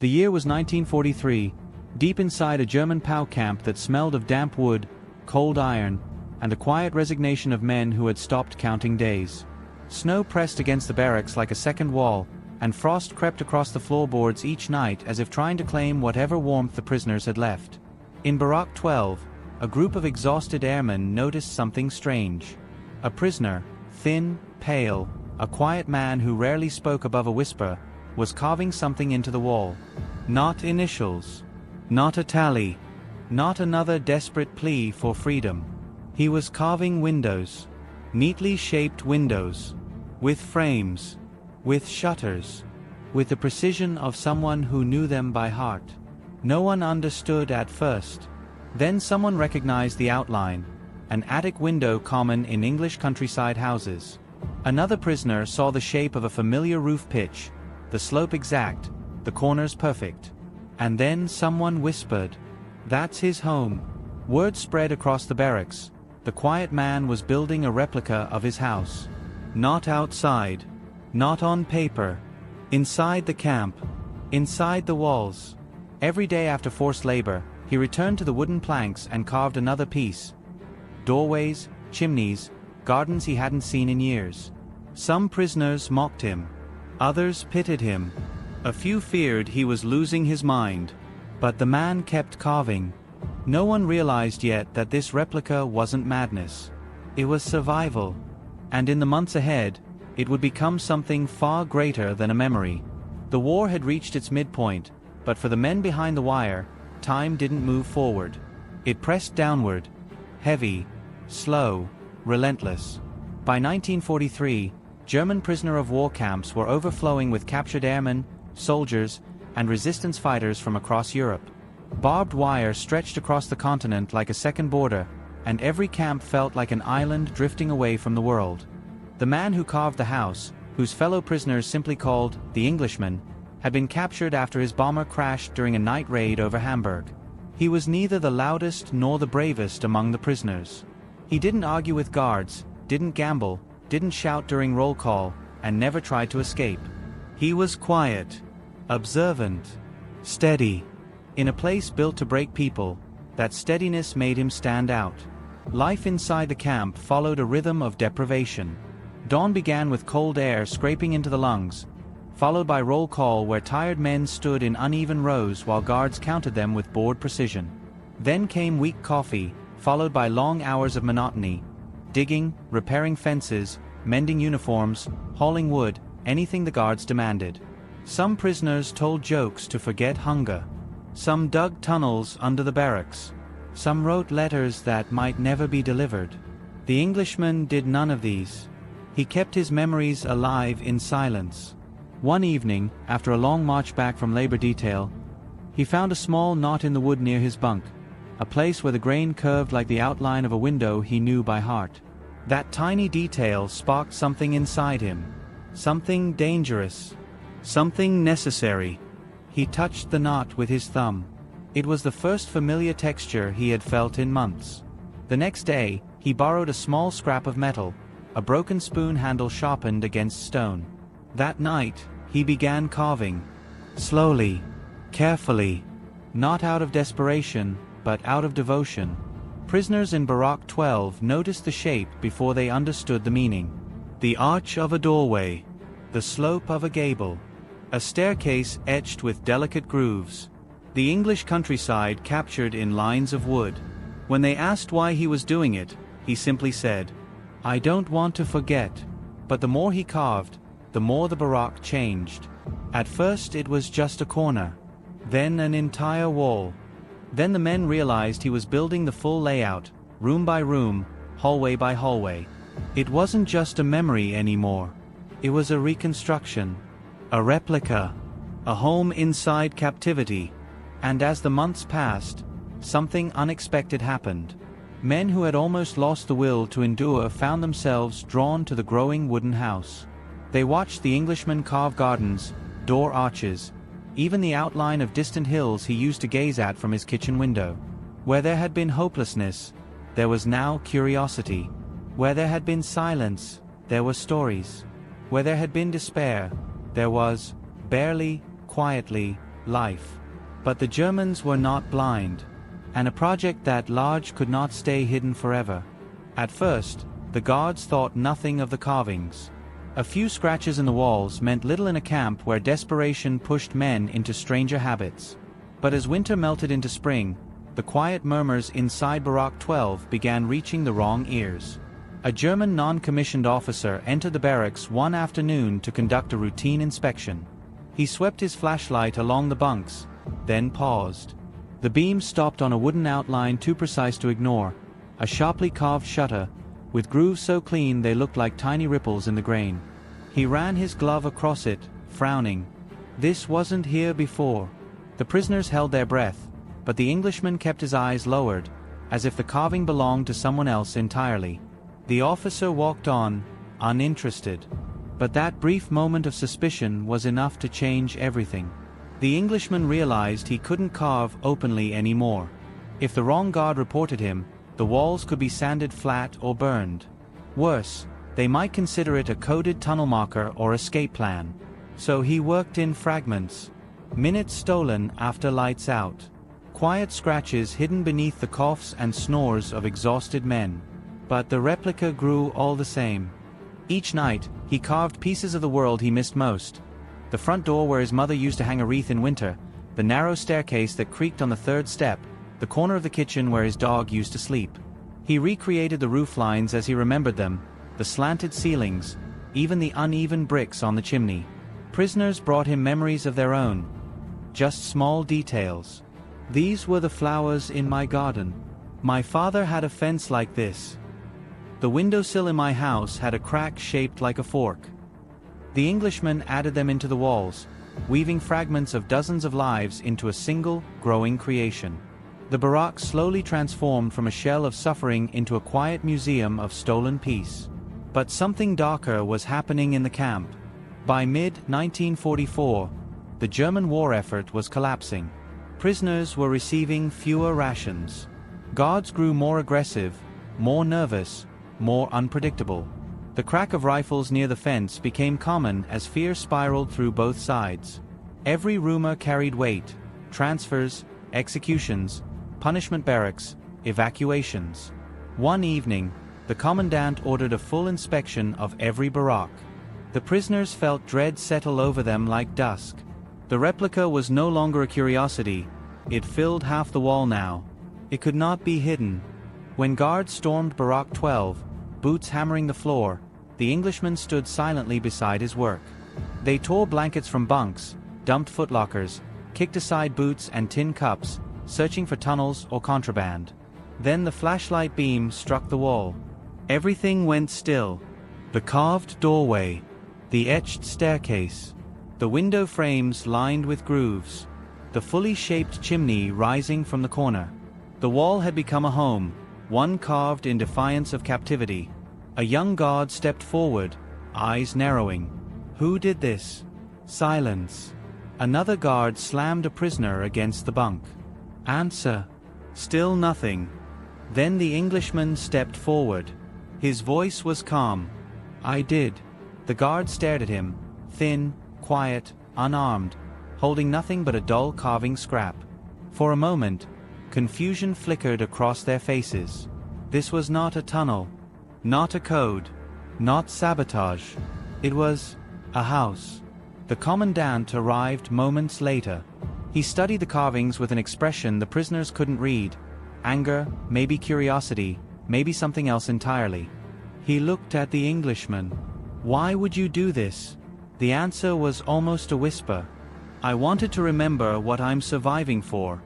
The year was 1943, deep inside a German POW camp that smelled of damp wood, cold iron, and the quiet resignation of men who had stopped counting days. Snow pressed against the barracks like a second wall, and frost crept across the floorboards each night as if trying to claim whatever warmth the prisoners had left. In Barrack 12, a group of exhausted airmen noticed something strange. A prisoner, thin, pale, a quiet man who rarely spoke above a whisper, was carving something into the wall. Not initials. Not a tally. Not another desperate plea for freedom. He was carving windows. Neatly shaped windows. With frames. With shutters. With the precision of someone who knew them by heart. No one understood at first. Then someone recognized the outline. An attic window common in English countryside houses. Another prisoner saw the shape of a familiar roof pitch, the slope exact, the corners perfect. And then someone whispered, "That's his home." Word spread across the barracks. The quiet man was building a replica of his house. Not outside. Not on paper. Inside the camp. Inside the walls. Every day after forced labor, he returned to the wooden planks and carved another piece. Doorways, chimneys, gardens he hadn't seen in years. Some prisoners mocked him. Others pitied him. A few feared he was losing his mind. But the man kept carving. No one realized yet that this replica wasn't madness. It was survival. And in the months ahead, it would become something far greater than a memory. The war had reached its midpoint, but for the men behind the wire, time didn't move forward. It pressed downward. Heavy, slow, relentless. By 1943, German prisoner of war camps were overflowing with captured airmen, soldiers, and resistance fighters from across Europe. Barbed wire stretched across the continent like a second border, and every camp felt like an island drifting away from the world. The man who carved the house, whose fellow prisoners simply called the Englishman, had been captured after his bomber crashed during a night raid over Hamburg. He was neither the loudest nor the bravest among the prisoners. He didn't argue with guards, didn't gamble, didn't shout during roll call, and never tried to escape. He was quiet, observant, steady. In a place built to break people, that steadiness made him stand out. Life inside the camp followed a rhythm of deprivation. Dawn began with cold air scraping into the lungs, followed by roll call where tired men stood in uneven rows while guards counted them with bored precision. Then came weak coffee, followed by long hours of monotony. Digging, repairing fences, mending uniforms, hauling wood, anything the guards demanded. Some prisoners told jokes to forget hunger. Some dug tunnels under the barracks. Some wrote letters that might never be delivered. The Englishman did none of these. He kept his memories alive in silence. One evening, after a long march back from labor detail, he found a small knot in the wood near his bunk, a place where the grain curved like the outline of a window he knew by heart. That tiny detail sparked something inside him. Something dangerous. Something necessary. He touched the knot with his thumb. It was the first familiar texture he had felt in months. The next day, he borrowed a small scrap of metal, a broken spoon handle sharpened against stone. That night, he began carving. Slowly, carefully. Not out of desperation, but out of devotion. Prisoners in Barrack 12 noticed the shape before they understood the meaning. The arch of a doorway. The slope of a gable. A staircase etched with delicate grooves. The English countryside captured in lines of wood. When they asked why he was doing it, he simply said, "I don't want to forget." But the more he carved, the more the barrack changed. At first it was just a corner. Then an entire wall. Then the men realized he was building the full layout, room by room, hallway by hallway. It wasn't just a memory anymore. It was a reconstruction. A replica. A home inside captivity. And as the months passed, something unexpected happened. Men who had almost lost the will to endure found themselves drawn to the growing wooden house. They watched the Englishman carve gardens, door arches, even the outline of distant hills he used to gaze at from his kitchen window. Where there had been hopelessness, there was now curiosity. Where there had been silence, there were stories. Where there had been despair, there was, barely, quietly, life. But the Germans were not blind. And a project that large could not stay hidden forever. At first, the guards thought nothing of the carvings. A few scratches in the walls meant little in a camp where desperation pushed men into stranger habits. But as winter melted into spring, the quiet murmurs inside Barrack 12 began reaching the wrong ears. A German non-commissioned officer entered the barracks one afternoon to conduct a routine inspection. He swept his flashlight along the bunks, then paused. The beam stopped on a wooden outline too precise to ignore, a sharply carved shutter, with grooves so clean they looked like tiny ripples in the grain. He ran his glove across it, frowning. This wasn't here before. The prisoners held their breath, but the Englishman kept his eyes lowered, as if the carving belonged to someone else entirely. The officer walked on, uninterested. But that brief moment of suspicion was enough to change everything. The Englishman realized he couldn't carve openly anymore. If the wrong guard reported him, the walls could be sanded flat or burned. Worse, they might consider it a coded tunnel marker or escape plan. So he worked in fragments. Minutes stolen after lights out. Quiet scratches hidden beneath the coughs and snores of exhausted men. But the replica grew all the same. Each night, he carved pieces of the world he missed most. The front door where his mother used to hang a wreath in winter, the narrow staircase that creaked on the third step, the corner of the kitchen where his dog used to sleep. He recreated the roof lines as he remembered them, the slanted ceilings, even the uneven bricks on the chimney. Prisoners brought him memories of their own. Just small details. These were the flowers in my garden. My father had a fence like this. The windowsill in my house had a crack shaped like a fork. The Englishman added them into the walls, weaving fragments of dozens of lives into a single, growing creation. The barrack slowly transformed from a shell of suffering into a quiet museum of stolen peace. But something darker was happening in the camp. By mid-1944, the German war effort was collapsing. Prisoners were receiving fewer rations. Guards grew more aggressive, more nervous, more unpredictable. The crack of rifles near the fence became common as fear spiraled through both sides. Every rumor carried weight: transfers, executions, punishment barracks, evacuations. One evening, the commandant ordered a full inspection of every barrack. The prisoners felt dread settle over them like dusk. The replica was no longer a curiosity. It filled half the wall now. It could not be hidden. When guards stormed Barrack 12, boots hammering the floor, the Englishman stood silently beside his work. They tore blankets from bunks, dumped footlockers, kicked aside boots and tin cups, searching for tunnels or contraband. Then the flashlight beam struck the wall. Everything went still. The carved doorway, the etched staircase, the window frames lined with grooves, the fully shaped chimney rising from the corner. The wall had become a home, one carved in defiance of captivity. A young guard stepped forward, eyes narrowing. Who did this? Silence. Another guard slammed a prisoner against the bunk. Answer. Still nothing. Then the Englishman stepped forward. His voice was calm. I did. The guard stared at him, thin, quiet, unarmed, holding nothing but a dull carving scrap. For a moment, confusion flickered across their faces. This was not a tunnel, not a code, not sabotage. It was a house. The commandant arrived moments later. He studied the carvings with an expression the prisoners couldn't read. Anger, maybe curiosity, maybe something else entirely. He looked at the Englishman. Why would you do this? The answer was almost a whisper. I wanted to remember what I'm surviving for.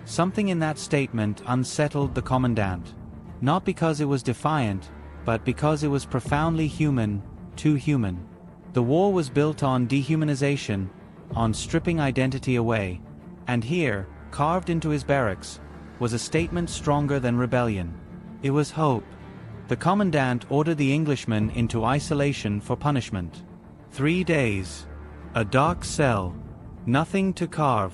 Something in that statement unsettled the commandant. Not because it was defiant, but because it was profoundly human, too human. The war was built on dehumanization, on stripping identity away. And here, carved into his barracks, was a statement stronger than rebellion. It was hope. The commandant ordered the Englishman into isolation for punishment. 3 days. A dark cell. Nothing to carve.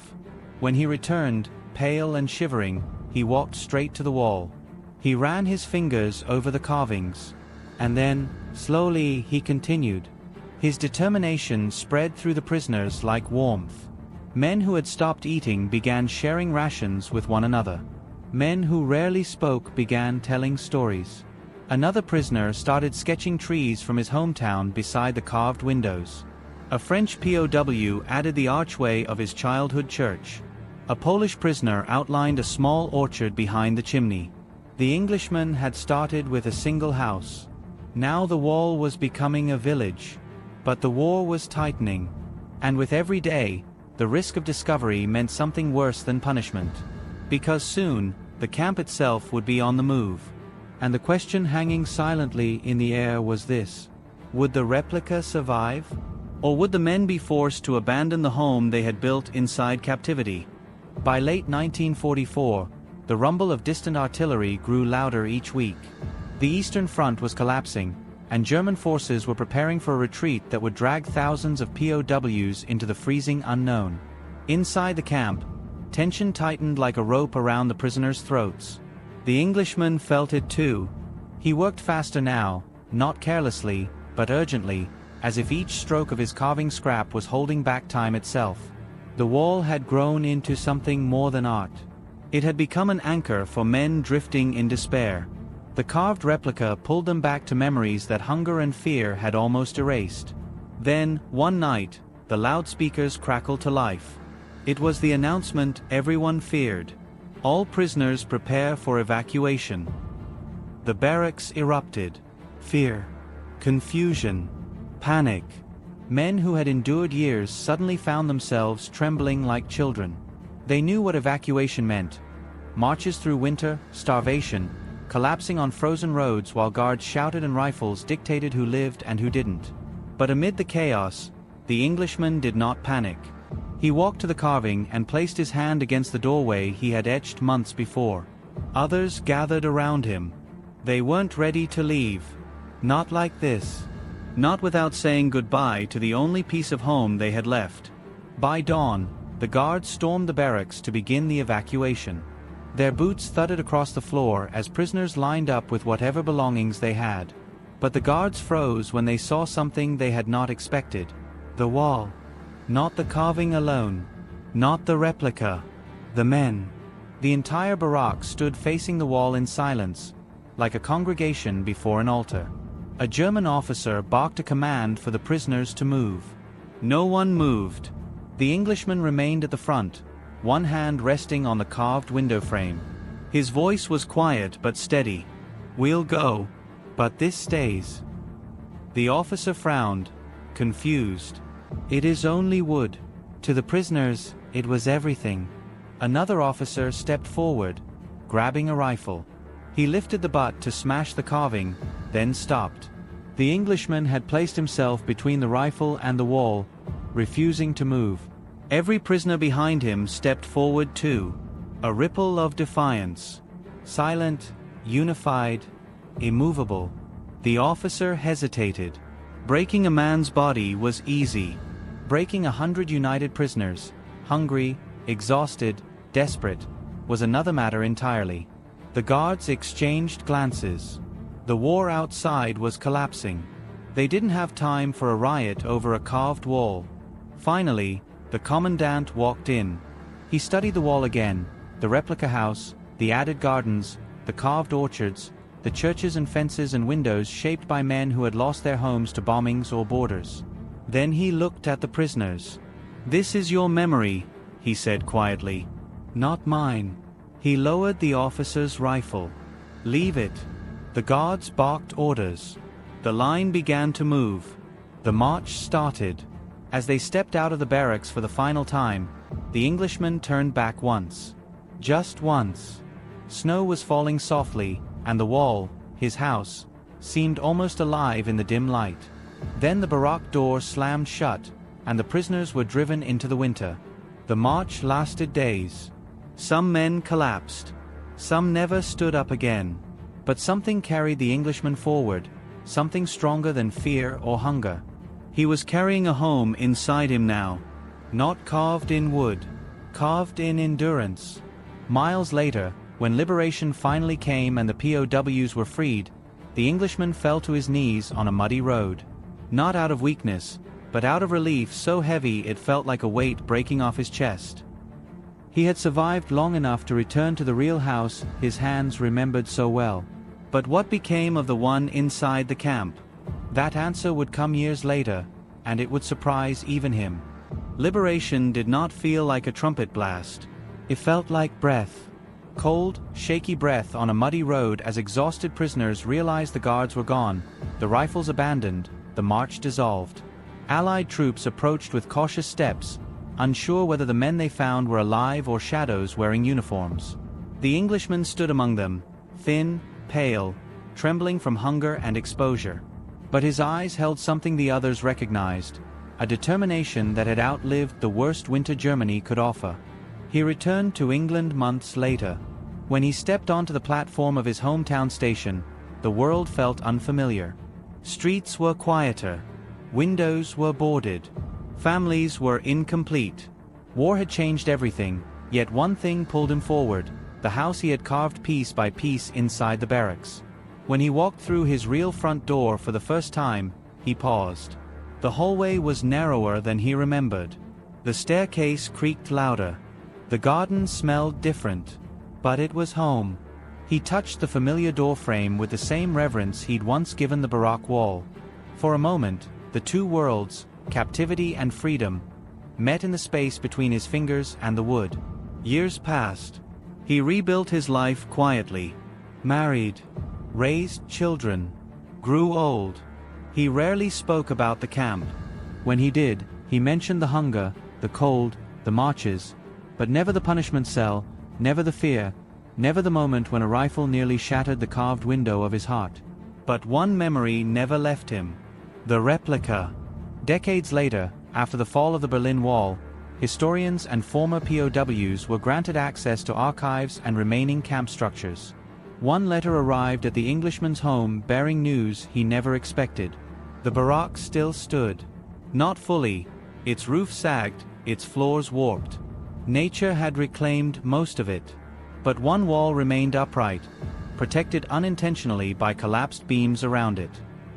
When he returned, pale and shivering, he walked straight to the wall. He ran his fingers over the carvings. And then, slowly, he continued. His determination spread through the prisoners like warmth. Men who had stopped eating began sharing rations with one another. Men who rarely spoke began telling stories. Another prisoner started sketching trees from his hometown beside the carved windows. A French POW added the archway of his childhood church. A Polish prisoner outlined a small orchard behind the chimney. The Englishman had started with a single house. Now the wall was becoming a village. But the war was tightening. And with every day, the risk of discovery meant something worse than punishment. Because soon, the camp itself would be on the move. And the question hanging silently in the air was this: would the replica survive? Or would the men be forced to abandon the home they had built inside captivity? By late 1944, the rumble of distant artillery grew louder each week. The Eastern Front was collapsing, and German forces were preparing for a retreat that would drag thousands of POWs into the freezing unknown. Inside the camp, tension tightened like a rope around the prisoners' throats. The Englishman felt it too. He worked faster now, not carelessly, but urgently, as if each stroke of his carving scrap was holding back time itself. The wall had grown into something more than art. It had become an anchor for men drifting in despair. The carved replica pulled them back to memories that hunger and fear had almost erased. Then, one night, the loudspeakers crackled to life. It was the announcement everyone feared. All prisoners prepare for evacuation. The barracks erupted. Fear, confusion, panic. Men who had endured years suddenly found themselves trembling like children. They knew what evacuation meant. Marches through winter, starvation, collapsing on frozen roads while guards shouted and rifles dictated who lived and who didn't. But amid the chaos, the Englishman did not panic. He walked to the carving and placed his hand against the doorway he had etched months before. Others gathered around him. They weren't ready to leave. Not like this. Not without saying goodbye to the only piece of home they had left. By dawn, the guards stormed the barracks to begin the evacuation. Their boots thudded across the floor as prisoners lined up with whatever belongings they had. But the guards froze when they saw something they had not expected. The wall. Not the carving alone. Not the replica. The men. The entire barrack stood facing the wall in silence, like a congregation before an altar. A German officer barked a command for the prisoners to move. No one moved. The Englishman remained at the front, one hand resting on the carved window frame. His voice was quiet but steady. "We'll go, but this stays." The officer frowned, confused. "It is only wood." To the prisoners, it was everything. Another officer stepped forward, grabbing a rifle. He lifted the butt to smash the carving, then stopped. The Englishman had placed himself between the rifle and the wall, refusing to move. Every prisoner behind him stepped forward too. A ripple of defiance. Silent, unified, immovable. The officer hesitated. Breaking a man's body was easy. Breaking 100 united prisoners, hungry, exhausted, desperate, was another matter entirely. The guards exchanged glances. The war outside was collapsing. They didn't have time for a riot over a carved wall. Finally, the commandant walked in. He studied the wall again, the replica house, the added gardens, the carved orchards, the churches and fences and windows shaped by men who had lost their homes to bombings or borders. Then he looked at the prisoners. "This is your memory," he said quietly. "Not mine." He lowered the officer's rifle. "Leave it." The guards barked orders. The line began to move. The march started. As they stepped out of the barracks for the final time, the Englishman turned back once. Just once. Snow was falling softly, and the wall, his house, seemed almost alive in the dim light. Then the barrack door slammed shut, and the prisoners were driven into the winter. The march lasted days. Some men collapsed. Some never stood up again. But something carried the Englishman forward, something stronger than fear or hunger. He was carrying a home inside him now. Not carved in wood. Carved in endurance. Miles later, when liberation finally came and the POWs were freed, the Englishman fell to his knees on a muddy road. Not out of weakness, but out of relief so heavy it felt like a weight breaking off his chest. He had survived long enough to return to the real house his hands remembered so well. But what became of the one inside the camp? That answer would come years later, and it would surprise even him. Liberation did not feel like a trumpet blast. It felt like breath. Cold, shaky breath on a muddy road as exhausted prisoners realized the guards were gone, the rifles abandoned, the march dissolved. Allied troops approached with cautious steps, unsure whether the men they found were alive or shadows wearing uniforms. The Englishman stood among them, thin, pale, trembling from hunger and exposure. But his eyes held something the others recognized, a determination that had outlived the worst winter Germany could offer. He returned to England months later. When he stepped onto the platform of his hometown station, the world felt unfamiliar. Streets were quieter. Windows were boarded. Families were incomplete. War had changed everything, yet one thing pulled him forward: the house he had carved piece by piece inside the barracks. When he walked through his real front door for the first time, he paused. The hallway was narrower than he remembered. The staircase creaked louder. The garden smelled different. But it was home. He touched the familiar doorframe with the same reverence he'd once given the barrack wall. For a moment, the two worlds, captivity and freedom, met in the space between his fingers and the wood. Years passed. He rebuilt his life quietly. Married. Raised children. Grew old. He rarely spoke about the camp. When he did, he mentioned the hunger, the cold, the marches, but never the punishment cell, never the fear, never the moment when a rifle nearly shattered the carved window of his heart. But one memory never left him: the replica. Decades later, after the fall of the Berlin Wall, historians and former POWs were granted access to archives and remaining camp structures. One letter arrived at the Englishman's home bearing news he never expected. The barrack still stood. Not fully. Its roof sagged, its floors warped. Nature had reclaimed most of it. But one wall remained upright, protected unintentionally by collapsed beams around it.